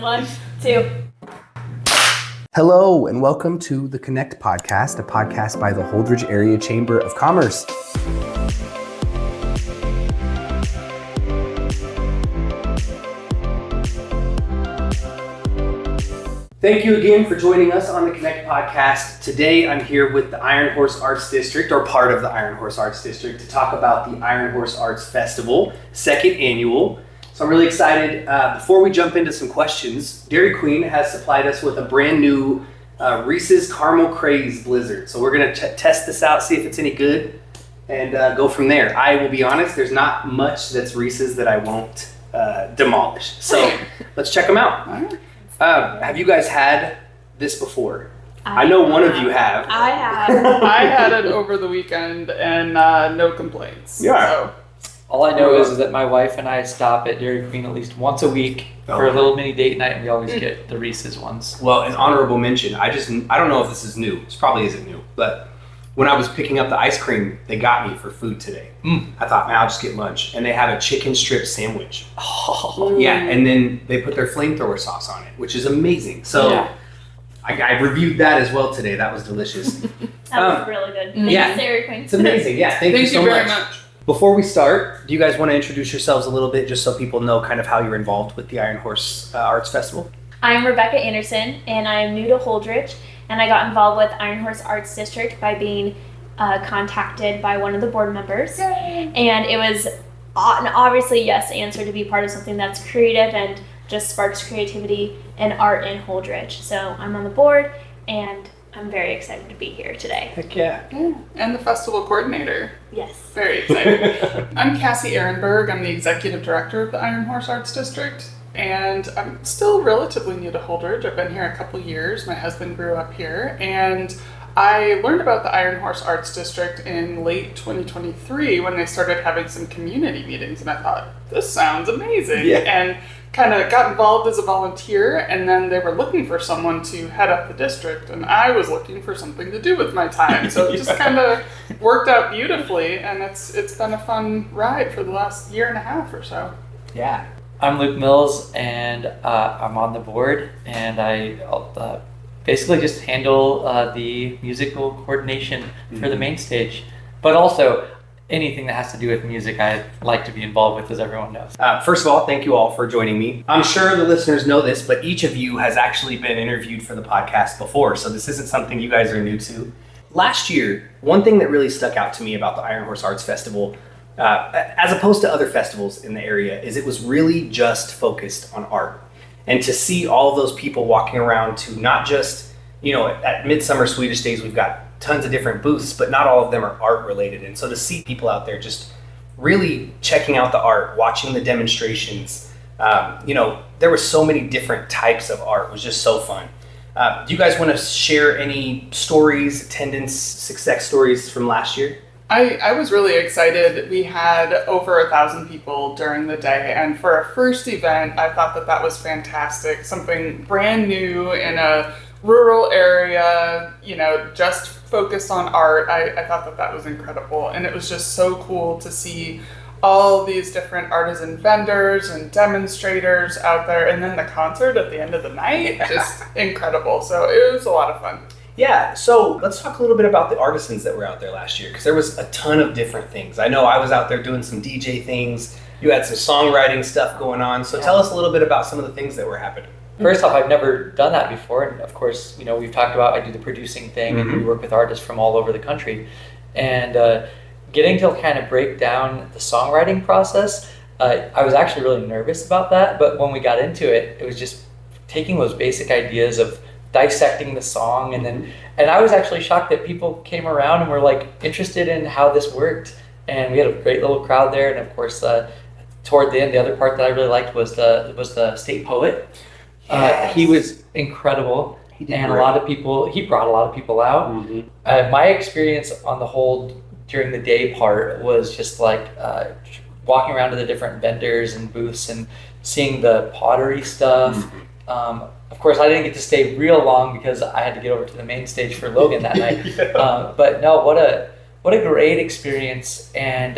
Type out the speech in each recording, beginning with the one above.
1, 2. Hello, and welcome to the Connect podcast, a podcast by the Holdrege Area Chamber of Commerce. Thank you again for joining us on the Connect podcast. Today, I'm here with the Iron Horse Arts District, or part of the Iron Horse Arts District, to talk about the Iron Horse Arts Festival, second annual. So I'm really excited. Before we jump into some questions, Dairy Queen has supplied us with a brand new Reese's Caramel Craze Blizzard. So we're gonna test this out, see if it's any good, and go from there. I will be honest, there's not much that's Reese's that I won't demolish. So let's check them out. Have you guys had this before? I know one of you have. I have. I had it over the weekend and no complaints. Yeah. So. All I know is that my wife and I stop at Dairy Queen at least once a week for a little mini date night, and we always get the Reese's ones. Well, an honorable mention, I don't know if this is new. This probably isn't new, but when I was picking up the ice cream they got me for food today, I thought, man, I'll just get lunch. And they have a chicken strip sandwich. Oh. Yeah, and then they put their flamethrower sauce on it, which is amazing. So yeah. I reviewed that as well today. That was delicious. That was really good. Thank you, Dairy Queen. It's amazing. Yeah, thank you so very much. Before we start, do you guys want to introduce yourselves a little bit just so people know kind of how you're involved with the Iron Horse Arts Festival? I'm Rebecca Anderson, and I am new to Holdrege, and I got involved with Iron Horse Arts District by being contacted by one of the board members. Yay. And it was an obviously yes answer to be part of something that's creative and just sparks creativity and art in Holdrege. So I'm on the board, and I'm very excited to be here today. Heck yeah. And the festival coordinator. Yes. Very excited. I'm Cassie Ehrenberg. I'm the executive director of the Iron Horse Arts District. And I'm still relatively new to Holdrege. I've been here a couple years. My husband grew up here. And I learned about the Iron Horse Arts District in late 2023 when they started having some community meetings. And I thought, this sounds amazing. Yeah. And kind of got involved as a volunteer, and then they were looking for someone to head up the district, and I was looking for something to do with my time. So it just kind of worked out beautifully, and it's been a fun ride for the last year and a half or so. Yeah. I'm Luke Mills, and I'm on the board, and I basically just handle the musical coordination for the main stage, but also anything that has to do with music I like to be involved with, as everyone knows. First of all, thank you all for joining me. I'm sure the listeners know this, but each of you has actually been interviewed for the podcast before, so this isn't something you guys are new to. Last year, one thing that really stuck out to me about the Iron Horse Arts Festival, as opposed to other festivals in the area, is it was really just focused on art. And to see all of those people walking around to not just, at Midsummer Swedish Days, we've got tons of different booths, but not all of them are art related. And so to see people out there just really checking out the art, watching the demonstrations, there were so many different types of art. It was just so fun. Do you guys want to share any stories, attendance, success stories from last year? I was really excited. We had over 1,000 people during the day, and for our first event, I thought that was fantastic. Something brand new in a rural area, just focused on art. I thought that was incredible, and it was just so cool to see all these different artisan vendors and demonstrators out there, and then the concert at the end of the night, just incredible. So it was a lot of fun. Yeah, so let's talk a little bit about the artisans that were out there last year, because there was a ton of different things. I know I was out there doing some DJ things. You had some songwriting stuff going on. So tell us a little bit about some of the things that were happening. First off, I've never done that before, and of course, we've talked about I do the producing thing, and we work with artists from all over the country, and getting to kind of break down the songwriting process, I was actually really nervous about that, but when we got into it, it was just taking those basic ideas of dissecting the song, and I was actually shocked that people came around and were interested in how this worked, and we had a great little crowd there, and of course, toward the end, the other part that I really liked was the state poet. Yes. He was incredible, and he brought a lot of people out. My experience on the hold during the day part was just walking around to the different vendors and booths and seeing the pottery stuff. Of course, I didn't get to stay real long because I had to get over to the main stage for Logan that night. But no, what a great experience, and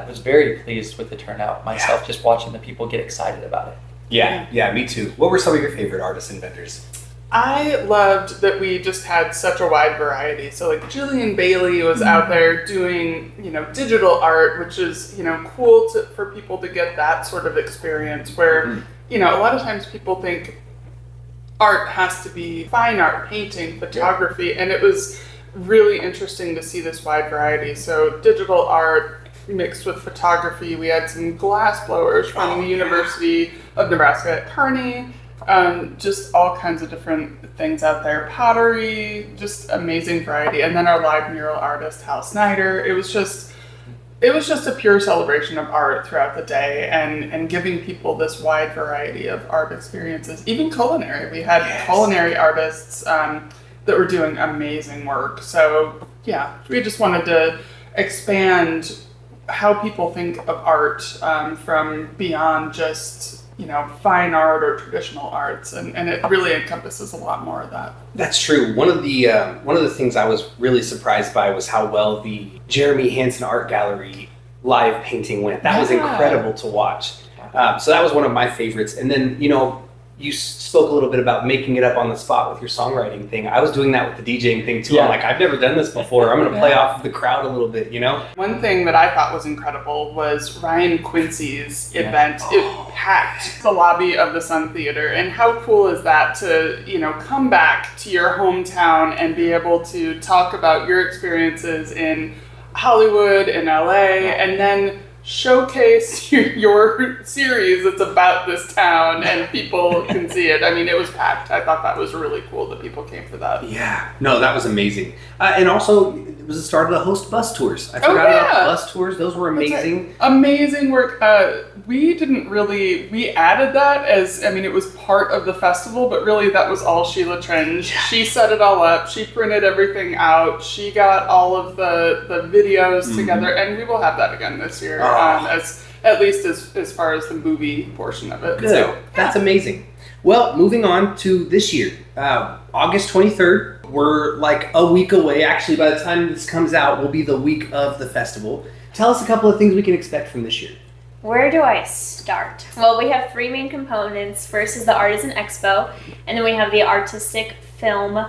was very pleased with the turnout myself, just watching the people get excited about it. Yeah, me too. What were some of your favorite artists and vendors? I loved that we just had such a wide variety. So like Jillian Bailey was out there doing, digital art, which is, cool for people to get that sort of experience where, a lot of times people think art has to be fine art, painting, photography, and it was really interesting to see this wide variety. So digital art mixed with photography. We had some glass blowers from the University of Nebraska at Kearney. Just all kinds of different things out there. Pottery, just amazing variety. And then our live mural artist, Hal Snyder. It was just a pure celebration of art throughout the day and giving people this wide variety of art experiences. Even culinary. We had culinary artists that were doing amazing work. So yeah, we just wanted to expand how people think of art from beyond just fine art or traditional arts, and it really encompasses a lot more of that. That's true. One of the things I was really surprised by was how well the Jeremy Hansen Art Gallery live painting went. That was incredible to watch. So that was one of my favorites. And then, you spoke a little bit about making it up on the spot with your songwriting thing. I was doing that with the DJing thing too. Yeah. I'm like, I've never done this before. I'm going to play off of the crowd a little bit, One thing that I thought was incredible was Ryan Quincy's event. It packed the lobby of the Sun Theater. And how cool is that to, come back to your hometown and be able to talk about your experiences in Hollywood and LA and then showcase your series that's about this town and people can see it. I mean, it was packed. I thought that was really cool that people came for that. Yeah, no, that was amazing. And also, it was the start of the host bus tours. I forgot about the bus tours. Those were amazing. Amazing work. We added that it was part of the festival, but really that was all Sheila Tringe. She set it all up. She printed everything out. She got all of the videos together, and we will have that again this year, at least as far as the movie portion of it. Good. So, that's amazing. Well, moving on to this year, August 23rd. We're like a week away. Actually, by the time this comes out, will be the week of the festival. Tell us a couple of things we can expect from this year. Where do I start? Well, we have three main components. First is the Artisan Expo, and then we have the Artistic Film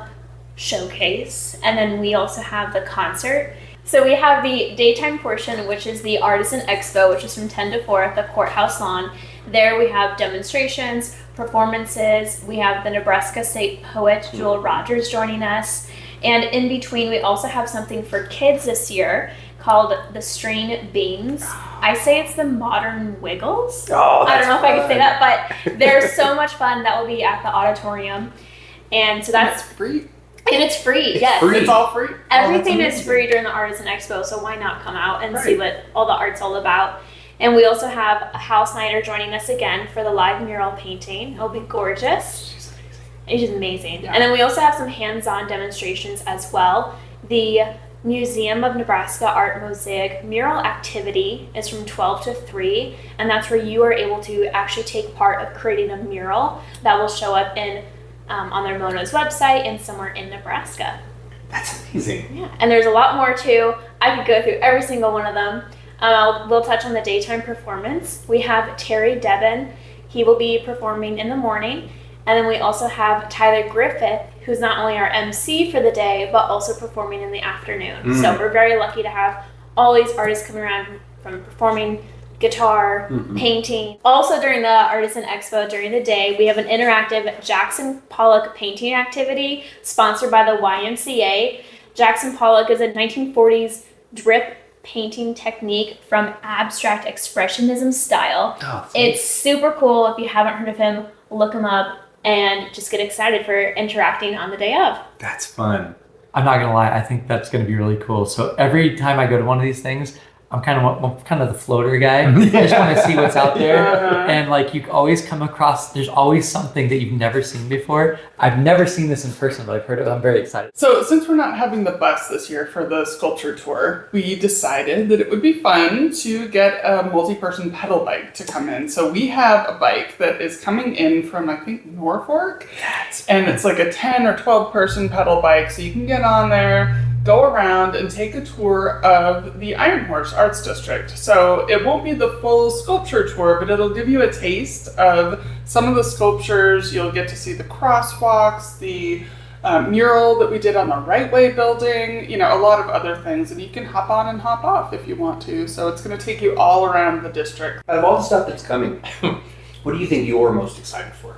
Showcase, and then we also have the concert. So we have the daytime portion, which is the Artisan Expo, which is from 10 to 4 at the Courthouse Lawn. There we have demonstrations, performances. We have the Nebraska State poet, Joel Rogers, joining us. And in between, we also have something for kids this year called the Strain Beans. I say it's the Modern Wiggles. I don't know if I can say that, but they're so much fun. That will be at the auditorium. And so that's free. And it's free, yes. It's all free. Everything is free during the Artisan Expo, so why not come out and see what all the art's all about. And we also have Hal Snyder joining us again for the live mural painting. It'll be gorgeous. She's amazing. Yeah. And then we also have some hands-on demonstrations as well. The Museum of Nebraska Art Mosaic mural activity is from 12 to 3, and that's where you are able to actually take part of creating a mural that will show up in on their Mona's website and somewhere in Nebraska. That's amazing. Yeah, and there's a lot more too. I could go through every single one of them. We'll touch on the daytime performance. We have Terry Debin. He will be performing in the morning. And then we also have Tyler Griffith, who's not only our MC for the day, but also performing in the afternoon. So we're very lucky to have all these artists coming around from performing guitar, painting. Also during the Artisan Expo during the day, we have an interactive Jackson Pollock painting activity sponsored by the YMCA. Jackson Pollock is a 1940s drip painting technique from abstract expressionism style. It's super cool. If you haven't heard of him, look him up and just get excited for interacting on the day of. That's fun. I'm not gonna lie, I think that's gonna be really cool. So every time I go to one of these things, I'm kind of the floater guy. I just want to see what's out there. And like you always come across, there's always something that you've never seen before. I've never seen this in person, but I've heard of it. I'm very excited. So since we're not having the bus this year for the sculpture tour, we decided that it would be fun to get a multi-person pedal bike to come in. So we have a bike that is coming in from, I think, Norfolk. And it's like a 10 or 12 person pedal bike. So you can get on there, go around and take a tour of the Iron Horse Arts District. So it won't be the full sculpture tour, but it'll give you a taste of some of the sculptures. You'll get to see the crosswalks, the mural that we did on the Right Way building, a lot of other things, and you can hop on and hop off if you want to. So it's going to take you all around the district. Out of all the stuff that's coming, what do you think you're most excited for?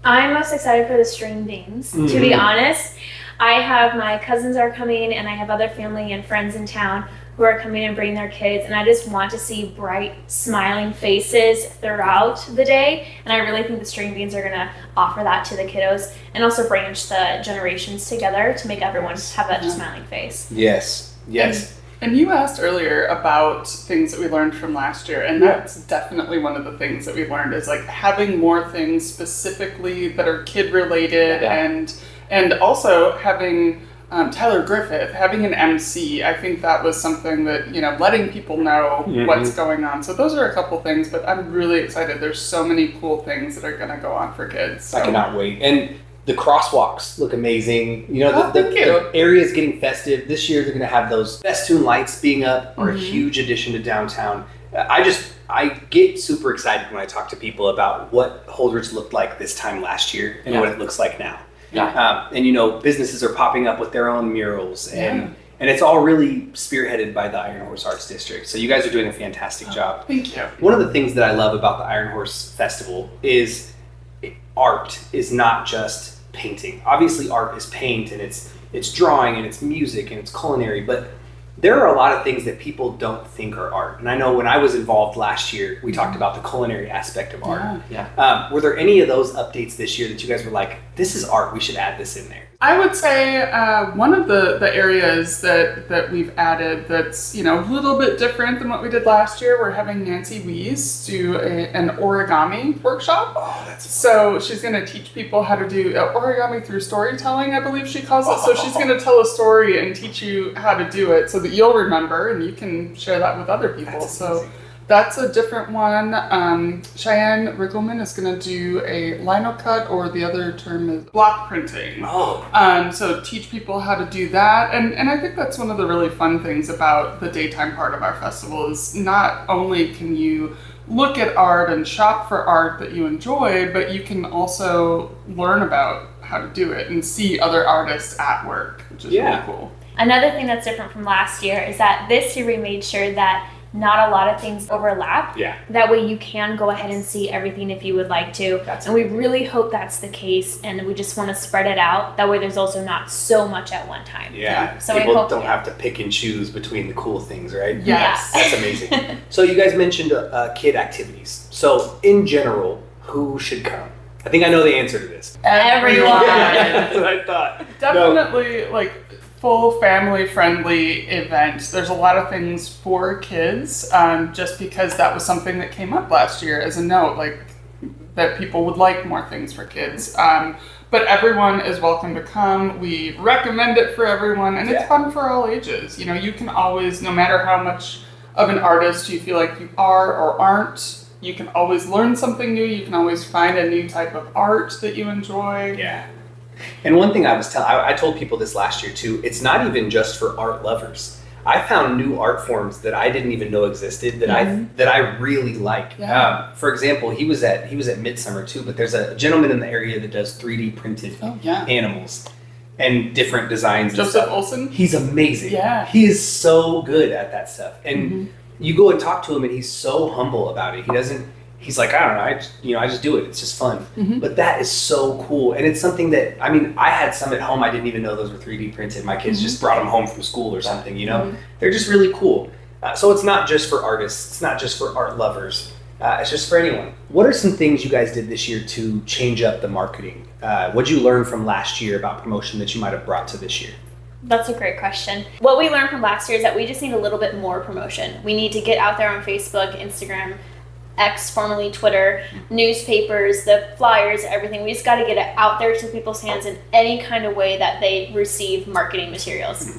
I'm most excited for the string beans, to be honest. I have my cousins are coming, and I have other family and friends in town who are coming and bringing their kids, and I just want to see bright, smiling faces throughout the day, and I really think the string beans are going to offer that to the kiddos and also branch the generations together to make everyone have that smiling face. Yes. And you asked earlier about things that we learned from last year, and that's definitely one of the things that we learned is like having more things specifically that are kid related, and also having Tyler Griffith, having an MC. I think that was something that, letting people know what's going on. So those are a couple things, but I'm really excited. There's so many cool things that are going to go on for kids. So. I cannot wait. And the crosswalks look amazing. The area is getting festive. This year they're going to have those festoon lights being up are a huge addition to downtown. I get super excited when I talk to people about what Holdrege looked like this time last year and what it looks like now. Yeah. And businesses are popping up with their own murals and it's all really spearheaded by the Iron Horse Arts District. So you guys are doing a fantastic job. Thank you. One of the things that I love about the Iron Horse Festival is art is not just painting. Obviously art is paint and it's drawing and it's music and it's culinary, but there are a lot of things that people don't think are art. And I know when I was involved last year, we talked about the culinary aspect of art. Yeah. Were there any of those updates this year that you guys were like, this is art, we should add this in there? I would say one of the areas that we've added that's, a little bit different than what we did last year, we're having Nancy Weiss do an origami workshop. Oh, that's So she's going to teach people how to do origami through storytelling, I believe she calls it. So she's going to tell a story and teach you how to do it so that you'll remember and you can share that with other people. So that's a different one. Cheyenne Riggleman is going to do a lino cut, or the other term is block printing. So teach people how to do that. And I think that's one of the really fun things about the daytime part of our festival is not only can you look at art and shop for art that you enjoy, but you can also learn about how to do it and see other artists at work, which is really cool. Another thing that's different from last year is that this year we made sure that not a lot of things overlap. Yeah. That way you can go ahead and see everything if you would like to. And we really hope that's the case, and we just want to spread it out. That way there's also not so much at one time. Yeah. So people don't have to pick and choose between the cool things, right? Yes. That's amazing. So you guys mentioned kid activities. So in general, who should come? I think I know the answer to this. Everyone. That's what I thought. Definitely full family friendly event. There's a lot of things for kids, just because that was something that came up last year as a note, that people would like more things for kids. But everyone is welcome to come. We recommend it for everyone, and it's fun for all ages. You can always, no matter how much of an artist you feel like you are or aren't, you can always learn something new. You can always find a new type of art that you enjoy. Yeah. And one thing I told people this last year too, it's not even just for art lovers. I found new art forms that I didn't even know existed that I really like. Yeah. For example, he was at Midsummer too, but there's a gentleman in the area that does 3D printed animals and different designs. Joseph Olson? He's amazing. Yeah. He is so good at that stuff. And you go and talk to him and he's so humble about it. He's like, I don't know, I just do it. It's just fun. But that is so cool. And it's something that, I had some at home. I didn't even know those were 3D printed. My kids just brought them home from school or something, They're just really cool. So it's not just for artists. It's not just for art lovers. It's just for anyone. What are some things you guys did this year to change up the marketing? What'd you learn from last year about promotion that you might have brought to this year? That's a great question. What we learned from last year is that we just need a little bit more promotion. We need to get out there on Facebook, Instagram, X, formerly Twitter, newspapers, the flyers, everything. We just got to get it out there to people's hands in any kind of way that they receive marketing materials.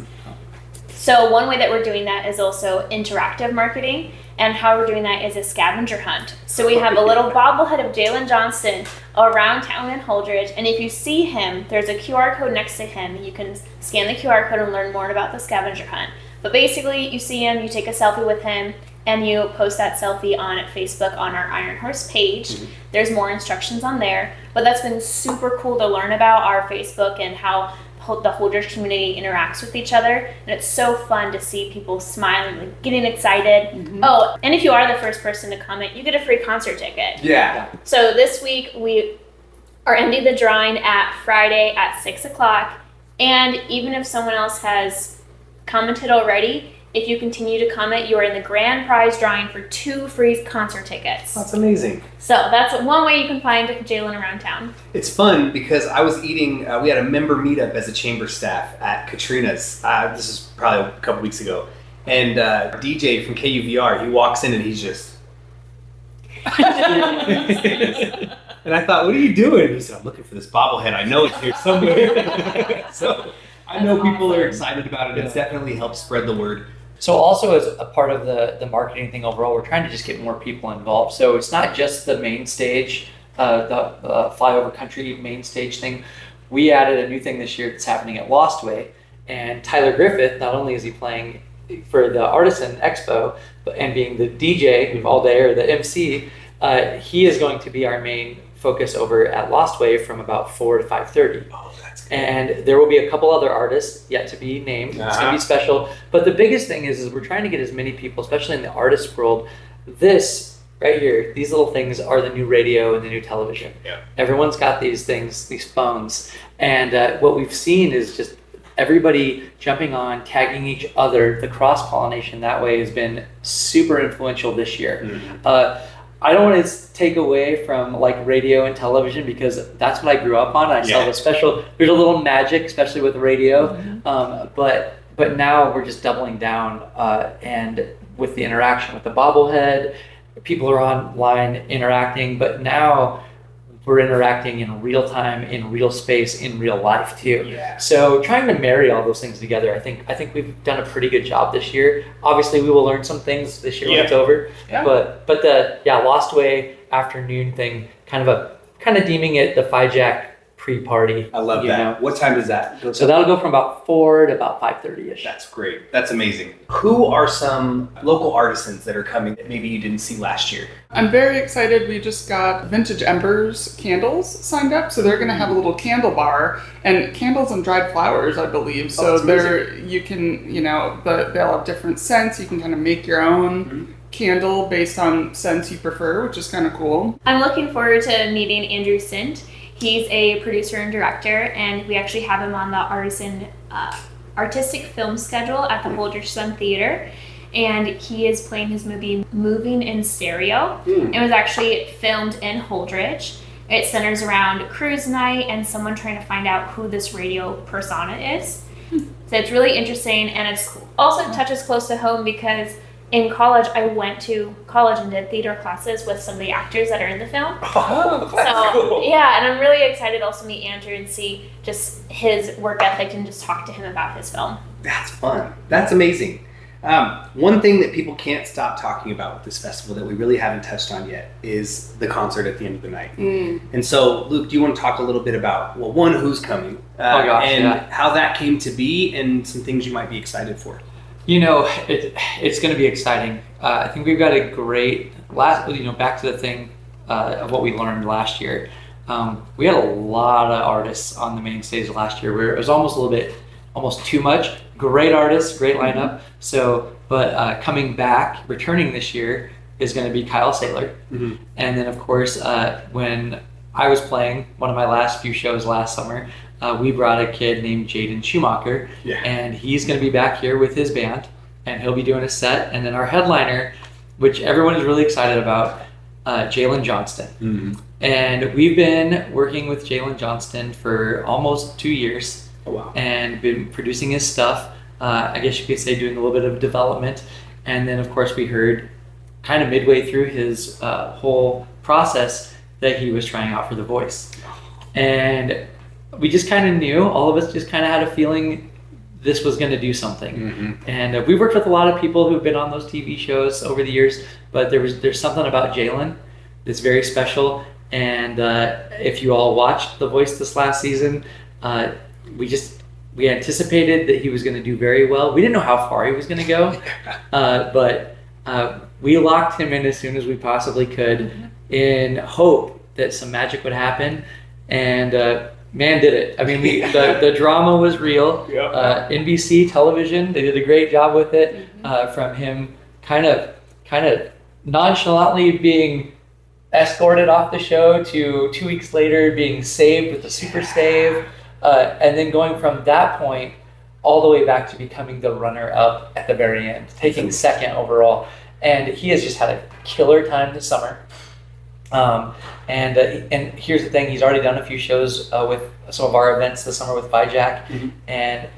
So one way that we're doing that is also interactive marketing, and how we're doing that is a scavenger hunt. So we have a little bobblehead of Jalen Johnston around town in Holdrege, and if you see him, there's a QR code next to him. You can scan the QR code and learn more about the scavenger hunt. But basically, you see him, you take a selfie with him, and you post that selfie on Facebook on our Iron Horse page. There's more instructions on there, but that's been super cool to learn about our Facebook and how the Holdrege community interacts with each other, and it's so fun to see people smiling, like getting excited. Oh, and if you are the first person to comment, you get a free concert ticket. Yeah. So this week we are ending the drawing at Friday at 6 o'clock, and even if someone else has commented already, if you continue to comment, you are in the grand prize drawing for 2 free concert tickets. That's amazing. So that's one way you can find Jalen around town. It's fun because I was eating, we had a member meetup as a chamber staff at Katrina's. This is probably a couple weeks ago. And DJ from KUVR, he walks in and he's just... And I thought, what are you doing? He said, I'm looking for this bobblehead. I know it's here somewhere. So I know people are excited about it. It's definitely helped spread the word. So also as a part of the marketing thing overall, we're trying to just get more people involved. So it's not just the main stage, the flyover country main stage thing. We added a new thing this year that's happening at Lost Way. And Tyler Griffith, not only is he playing for the Artisan Expo and being the DJ all day, or the MC, he is going to be our main focus over at Lost Way from about 4 to 5:30. Oh, that's cool. And there will be a couple other artists yet to be named. It's going to be special. But the biggest thing is we're trying to get as many people, especially in the artist world. This right here, these little things are the new radio and the new television. Yeah. Everyone's got these things, these phones. And what we've seen is just everybody jumping on, tagging each other. The cross-pollination that way has been super influential this year. I don't want to take away from like radio and television because that's what I grew up on. I saw the special, there's a little magic, especially with radio. But now we're just doubling down and with the interaction with the bobblehead, people are online interacting, but now we're interacting in real time, in real space, in real life too. Yeah. So trying to marry all those things together, I think we've done a pretty good job this year. Obviously, we will learn some things this year when it's over. Yeah. But the Lost Way afternoon thing, kind of deeming it the FIJAC pre-party. I love that. know? What time does that go? So that'll go from about 4 to about 5:30ish. That's great. That's amazing. Who are some local artisans that are coming that maybe you didn't see last year? I'm very excited. We just got Vintage Embers candles signed up, so they're going to have a little candle bar and candles and dried flowers, I believe. So you can, they'll have different scents. You can kind of make your own candle based on scents you prefer, which is kind of cool. I'm looking forward to meeting Andrew Sint. He's a producer and director, and we actually have him on the Artisan artistic film schedule at the Holdrege Sun Theater. And he is playing his movie Moving in Stereo. It was actually filmed in Holdrege. It centers around cruise night and someone trying to find out who this radio persona is. So it's really interesting, and it's also touches close to home because in college, I went to college and did theater classes with some of the actors that are in the film. Oh, that's cool. Yeah, and I'm really excited to also meet Andrew and see just his work ethic and just talk to him about his film. That's fun. That's amazing. One thing that people can't stop talking about with this festival that we really haven't touched on yet is the concert at the end of the night. And so, Luke, do you want to talk a little bit about, well, one, who's coming, how that came to be and some things you might be excited for? It's going to be exciting. I think we've got a great back to the thing of what we learned last year. We had a lot of artists on the main stage last year where it was almost too much. Great artists, great lineup. So, but coming back, returning this year is going to be Kyle Saylor. And then of course, when I was playing one of my last few shows last summer, we brought a kid named Jaden Schumacher, and he's going to be back here with his band, and he'll be doing a set. And then our headliner, which everyone is really excited about, Jalen Johnston. And we've been working with Jalen Johnston for almost 2 years. Oh, wow. And been producing his stuff. I guess you could say doing a little bit of development. And then, of course, we heard kind of midway through his whole process that he was trying out for The Voice. And we just kind of knew, all of us just kind of had a feeling this was going to do something. And we worked with a lot of people who've been on those TV shows over the years, but there's something about Jalen that's very special. And if you all watched The Voice this last season, we anticipated that he was going to do very well. We didn't know how far he was going to go, but we locked him in as soon as we possibly could in hope that some magic would happen. And man, did it. I mean, the drama was real. NBC television, they did a great job with it, from him kind of nonchalantly being escorted off the show to 2 weeks later being saved with a super save. And then going from that point all the way back to becoming the runner-up at the very end, taking second overall. And he has just had a killer time this summer. And here's the thing, he's already done a few shows with some of our events this summer with Jack. And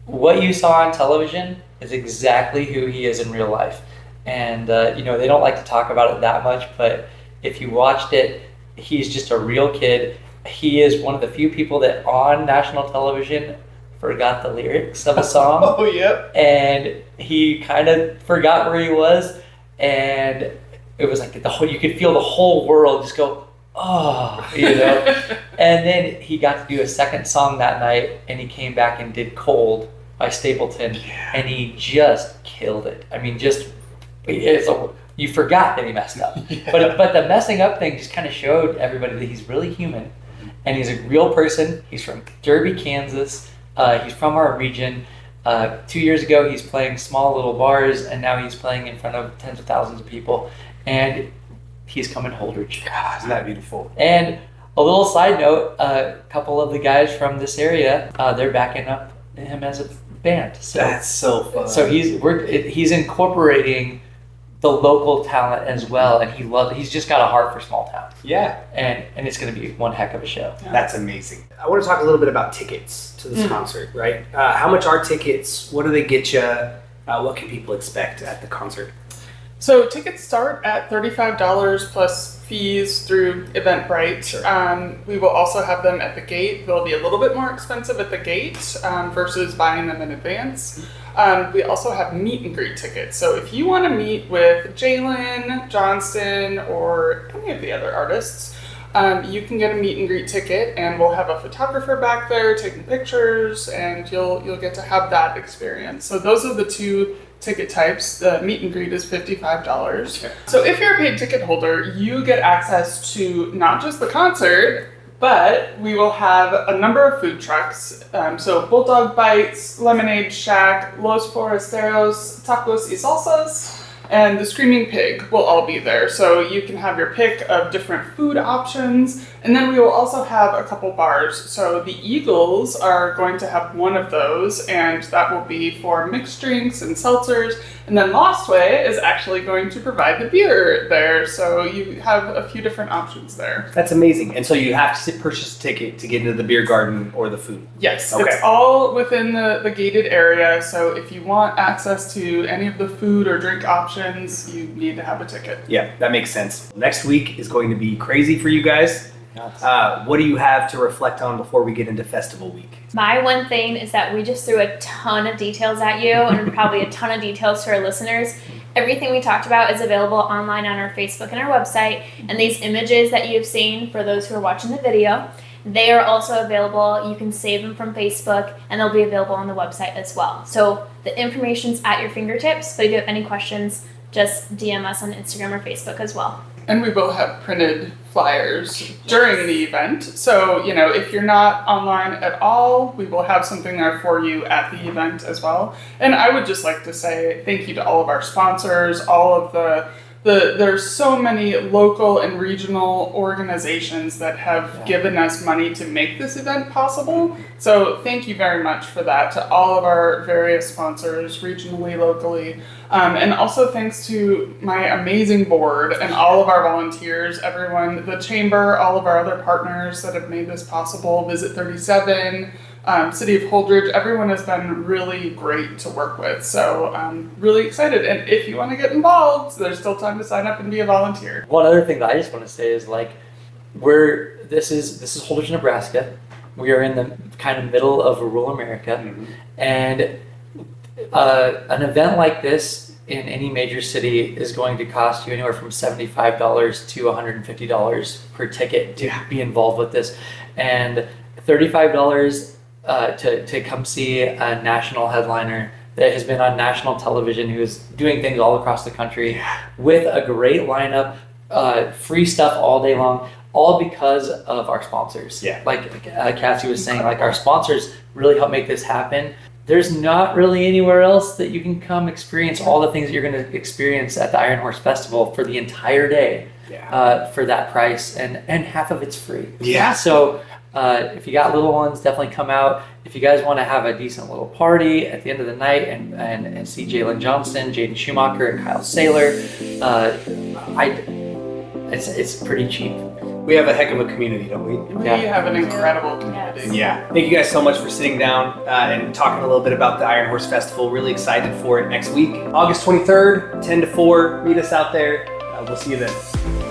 what you saw on television is exactly who he is in real life. And they don't like to talk about it that much, but if you watched it, he's just a real kid. He is one of the few people that on national television forgot the lyrics of a song. And he kind of forgot where he was, and it was like you could feel the whole world just go, oh, And then he got to do a second song that night, and he came back and did Cold by Stapleton, and he just killed it. I mean, you forgot that he messed up. But the messing up thing just kind of showed everybody that he's really human, and he's a real person. He's from Derby, Kansas. He's from our region. 2 years ago, he's playing small little bars, and now he's playing in front of tens of thousands of people. And he's coming to Holdrege. God, isn't that beautiful? And a little side note, a couple of the guys from this area, they're backing up him as a band. So that's so fun. So he's incorporating the local talent as well, and he's just got a heart for small town. And it's going to be one heck of a show. That's amazing. I want to talk a little bit about tickets to this concert, right? How much are tickets? What do they get you? What can people expect at the concert? So tickets start at $35 plus fees through Eventbrite. We will also have them at the gate. They'll be a little bit more expensive at the gate versus buying them in advance. We also have meet and greet tickets. So if you want to meet with Jalen, Johnston, or any of the other artists, you can get a meet and greet ticket, and we'll have a photographer back there taking pictures, and you'll get to have that experience. So those are the two ticket types. The meet and greet is $55. So if you're a paid ticket holder, you get access to not just the concert, but we will have a number of food trucks. So Bulldog Bites, Lemonade Shack, Los Forasteros, Tacos y Salsas, and the Screaming Pig will all be there. So you can have your pick of different food options. And then we will also have a couple bars. So the Eagles are going to have one of those, and that will be for mixed drinks and seltzers. And then Lost Way is actually going to provide the beer there. So you have a few different options there. That's amazing. And so you have to purchase a ticket to get into the beer garden or the food? Yes, okay. It's all within the gated area. So if you want access to any of the food or drink options, you need to have a ticket. Yeah, that makes sense. Next week is going to be crazy for you guys. What do you have to reflect on before we get into festival week? My one thing is that we just threw a ton of details at you, and probably a ton of details to our listeners. Everything we talked about is available online on our Facebook and our website, and these images that you've seen, for those who are watching the video, they are also available. You can save them from Facebook, and they'll be available on the website as well. So the information's at your fingertips, but if you have any questions, just DM us on Instagram or Facebook as well. And we will have printed flyers during the event. So, if you're not online at all, we will have something there for you at the event as well. And I would just like to say thank you to all of our sponsors, all of there's so many local and regional organizations that have given us money to make this event possible. So thank you very much for that to all of our various sponsors, regionally, locally. And also thanks to my amazing board and all of our volunteers, everyone, the chamber, all of our other partners that have made this possible, Visit 37, City of Holdrege, everyone has been really great to work with. So I'm really excited. And if you want to get involved, there's still time to sign up and be a volunteer. One other thing that I just want to say is this is Holdrege, Nebraska. We are in the kind of middle of rural America, and an event like this in any major city is going to cost you anywhere from $75 to $150 per ticket to be involved with this, and $35 to come see a national headliner that has been on national television, who is doing things all across the country with a great lineup, free stuff all day long, all because of our sponsors. Like Cassie was saying, like our sponsors really help make this happen. There's not really anywhere else that you can come experience all the things that you're going to experience at the Iron Horse Festival for the entire day for that price, and half of it's free. So if you got little ones, definitely come out. If you guys want to have a decent little party at the end of the night and see Jalen Johnson, Jaden Schumacher, and Kyle Saylor, it's pretty cheap. We have a heck of a community, don't we? We have an incredible community. Yeah. Thank you guys so much for sitting down and talking a little bit about the Iron Horse Festival. Really excited for it next week. August 23rd, 10 to 4. Meet us out there. We'll see you then.